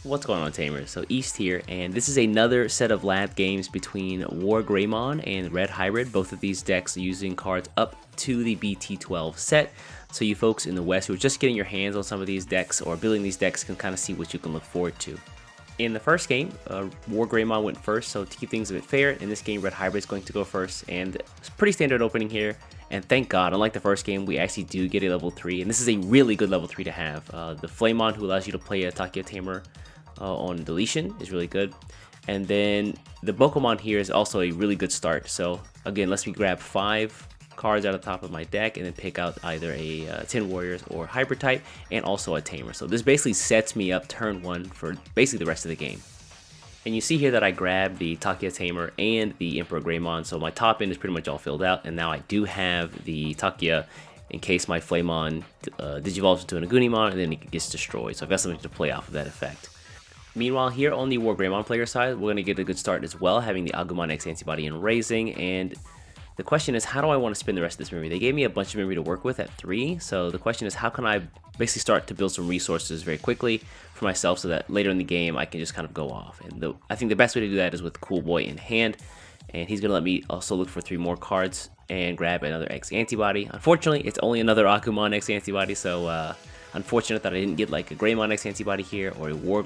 What's going on, Tamers? So East here, and this is another set of lab games between WarGreymon and Red Hybrid. Both of these decks using cards up to the BT12 set. So you folks in the West who are just getting your hands on some of these decks or building these decks can kind of see what you can look forward to. In the first game, WarGreymon went first, so to keep things a bit fair, in this game Red Hybrid is going to go first, and it's a pretty standard opening here. And thank God, unlike the first game, we actually do get a level 3, and this is a really good level 3 to have. The Flamon, who allows you to play a Takia Tamer on deletion, is really good. And then the Bokomon here is also a really good start. So again, lets me grab 5 cards out of the top of my deck and then pick out either a Tin Warriors or Hybrid type and also a Tamer. So this basically sets me up turn 1 for basically the rest of the game. And you see here that I grabbed the Takia Tamer and the Emperor Greymon, so my top end is pretty much all filled out, and now I do have the Takia in case my Flamon digivolves into an Agunimon and then it gets destroyed. So I've got something to play off of that effect. Meanwhile, here on the WarGreymon player side, we're going to get a good start as well, having the Agumon X antibody and raising, and the question is, how do I want to spend the rest of this memory? They gave me a bunch of memory to work with at 3, so the question is, how can I basically start to build some resources very quickly for myself so that later in the game I can just kind of go off. And I think the best way to do that is with Cool Boy in hand, and he's going to let me also look for 3 more cards and grab another X antibody. Unfortunately, it's only another Agumon X antibody, so unfortunate that I didn't get like a Greymon X antibody here or a Metal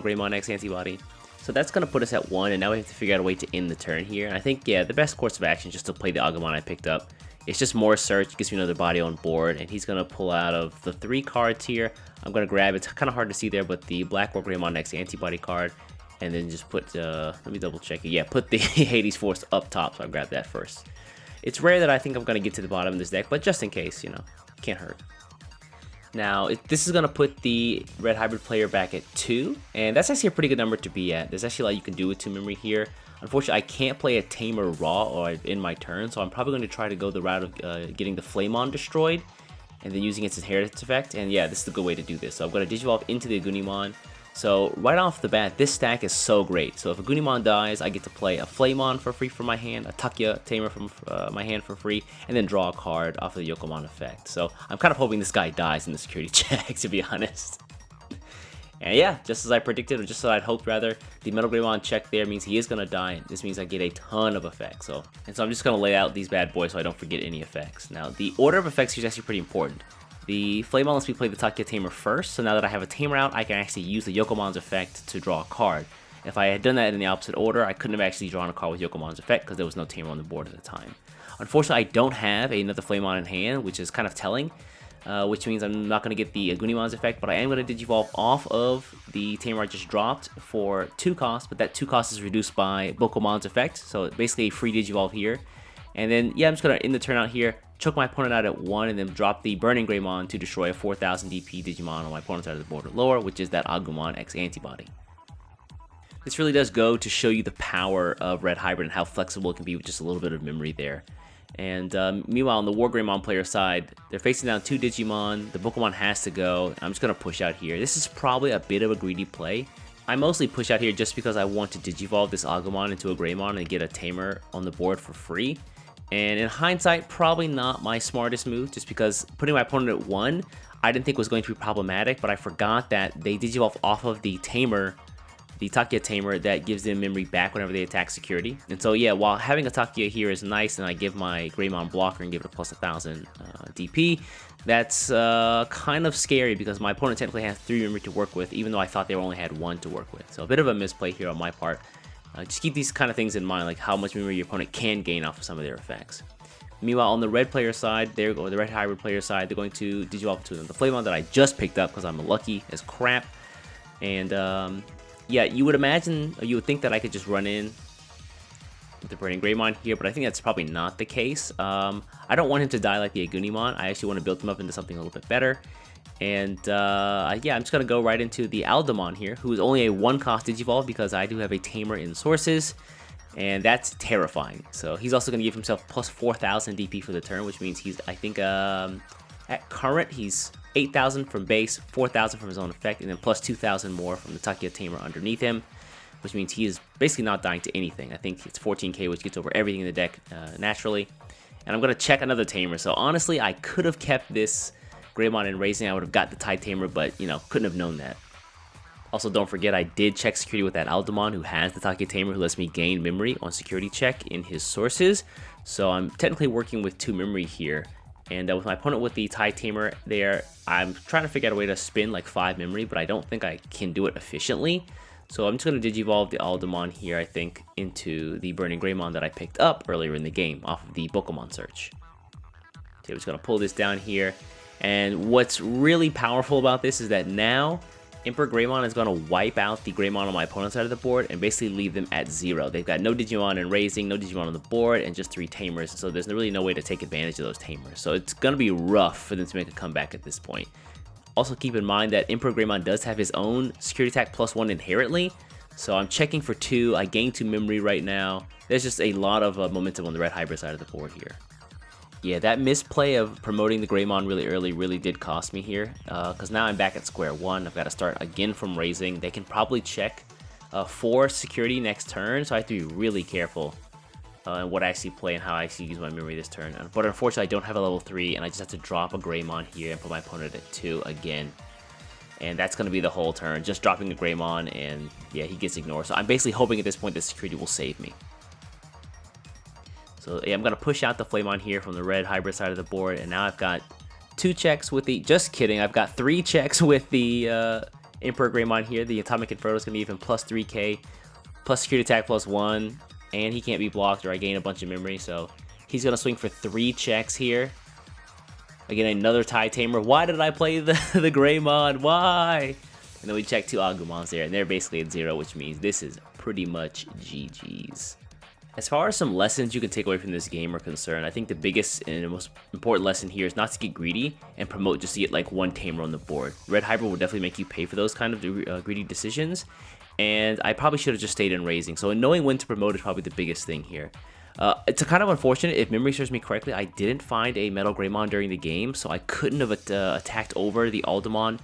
Greymon X antibody. So that's going to put us at 1, and now we have to figure out a way to end the turn here. And I think, yeah, the best course of action is just to play the Agumon I picked up. It's just more search, gets me another body on board, and he's going to pull out of the 3 cards here. I'm going to grab, it's kind of hard to see there, but the Black WarGreymon X antibody card, and then just put, let me double check it. Yeah, put the Hades Force up top, so I'll grab that first. It's rare that I think I'm going to get to the bottom of this deck, but just in case, you know, can't hurt. Now, this is going to put the Red Hybrid player back at 2, and that's actually a pretty good number to be at. There's actually a lot you can do with 2 memory here. Unfortunately, I can't play a Tamer raw or in my turn, so I'm probably going to try to go the route of getting the Flamon destroyed and then using its inheritance effect. And yeah, this is a good way to do this. So I'm going to Digivolve into the Agunimon. So right off the bat, this stack is so great. So if Agunimon dies, I get to play a Flamon for free from my hand, a Takia Tamer from my hand for free, and then draw a card off of the Yokomon effect. So I'm kind of hoping this guy dies in the security check, to be honest. And yeah, just as I predicted, or just as I'd hoped rather, the Metal Greymon check there means he is going to die. This means I get a ton of effects. So I'm just going to lay out these bad boys so I don't forget any effects. Now, the order of effects here is actually pretty important. The Flamon lets me play the Takia Tamer first, so now that I have a Tamer out, I can actually use the Yokomon's effect to draw a card. If I had done that in the opposite order, I couldn't have actually drawn a card with Yokomon's effect because there was no Tamer on the board at the time. Unfortunately, I don't have another Flamon in hand, which is kind of telling, which means I'm not going to get the Agunimon's effect, but I am going to Digivolve off of the Tamer I just dropped for 2 costs, but that 2 cost is reduced by Bokomon's effect, so basically a free Digivolve here. And then, yeah, I'm just going to end the turn out here, choke my opponent out at 1, and then drop the Burning Greymon to destroy a 4000 DP Digimon on my opponent's side of the board or lower, which is that Agumon X antibody. This really does go to show you the power of Red Hybrid and how flexible it can be with just a little bit of memory there. And meanwhile, on the WarGreymon player side, they're facing down 2 Digimon. The Pokemon has to go. I'm just going to push out here. This is probably a bit of a greedy play. I mostly push out here just because I want to Digivolve this Agumon into a Greymon and get a Tamer on the board for free. And in hindsight, probably not my smartest move, just because putting my opponent at 1, I didn't think was going to be problematic, but I forgot that they Digivolve off of the Tamer, the Takia Tamer, that gives them memory back whenever they attack security. And so yeah, while having a Takia here is nice, and I give my Greymon blocker and give it a plus 1000 DP, that's kind of scary because my opponent technically has 3 memory to work with, even though I thought they only had 1 to work with. So a bit of a misplay here on my part. Just keep these kind of things in mind, like how much memory your opponent can gain off of some of their effects. Meanwhile, on the red player side, the Red Hybrid player side, they're going to Digivolve to the Flamon that I just picked up because I'm lucky as crap. And yeah, you would imagine, or you would think that I could just run in with the Burning Greymon here, but I think that's probably not the case. I don't want him to die like the Agunimon. I actually want to build him up into something a little bit better. And yeah, I'm just going to go right into the Aldemon here, who is only a 1-cost Digivolve because I do have a Tamer in sources, and that's terrifying. So he's also going to give himself plus 4000 DP for the turn, which means he's, I think, at current, he's 8000 from base, 4000 from his own effect, and then plus 2000 more from the Takia Tamer underneath him, which means he is basically not dying to anything. I think it's 14k, which gets over everything in the deck naturally. And I'm going to check another Tamer. So honestly, I could have kept this Greymon in Raising. I would have got the Tide Tamer, but, you know, couldn't have known that. Also, don't forget, I did check security with that Aldemon who has the Taki Tamer who lets me gain memory on security check in his sources. So I'm technically working with 2 memory here. And with my opponent with the Tai Tamer there, I'm trying to figure out a way to spin like 5 memory, but I don't think I can do it efficiently. So I'm just going to Digivolve the Aldemon here, I think, into the Burning Greymon that I picked up earlier in the game off of the Pokemon search. So I'm just going to pull this down here. And what's really powerful about this is that now Emperor Greymon is going to wipe out the Greymon on my opponent's side of the board and basically leave them at 0. They've got no Digimon in raising, no Digimon on the board, and just 3 Tamers, so there's really no way to take advantage of those Tamers. So it's going to be rough for them to make a comeback at this point. Also keep in mind that Emperor Greymon does have his own security attack +1 inherently, so I'm checking for 2. I gain 2 memory right now. There's just a lot of momentum on the red hybrid side of the board here. Yeah, that misplay of promoting the Greymon really early really did cost me here, because now I'm back at square one. I've got to start again from raising. They can probably check for security next turn, so I have to be really careful in what I actually play and how I actually use my memory this turn. But unfortunately, I don't have a level 3, and I just have to drop a Greymon here and put my opponent at 2 again. And that's going to be the whole turn, just dropping a Greymon, and yeah, he gets ignored. So I'm basically hoping at this point that security will save me. So yeah, I'm going to push out the Flamon here from the red hybrid side of the board, and now I've got 2 checks with the, just kidding, I've got 3 checks with the Emperor Greymon here. The Atomic Inferno is going to give him +3k, plus security attack +1, and he can't be blocked or I gain a bunch of memory, so he's going to swing for 3 checks here. Again, another Tai Tamer. Why did I play the Greymon? Why? And then we check 2 Agumons there, and they're basically at 0, which means this is pretty much GG's. As far as some lessons you can take away from this game are concerned, I think the biggest and the most important lesson here is not to get greedy and promote just to get like 1 Tamer on the board. Red Hybrid will definitely make you pay for those kind of greedy decisions, and I probably should have just stayed in raising. So knowing when to promote is probably the biggest thing here. It's kind of unfortunate. If memory serves me correctly, I didn't find a Metal Greymon during the game, so I couldn't have attacked over the Aldemon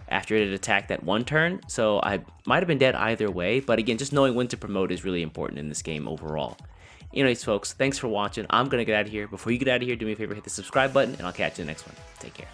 after it had attacked that 1 turn, so I might have been dead either way, but again, just knowing when to promote is really important in this game overall. Anyways, folks, thanks for watching. I'm going to get out of here. Before you get out of here, do me a favor, hit the subscribe button, and I'll catch you in the next one. Take care.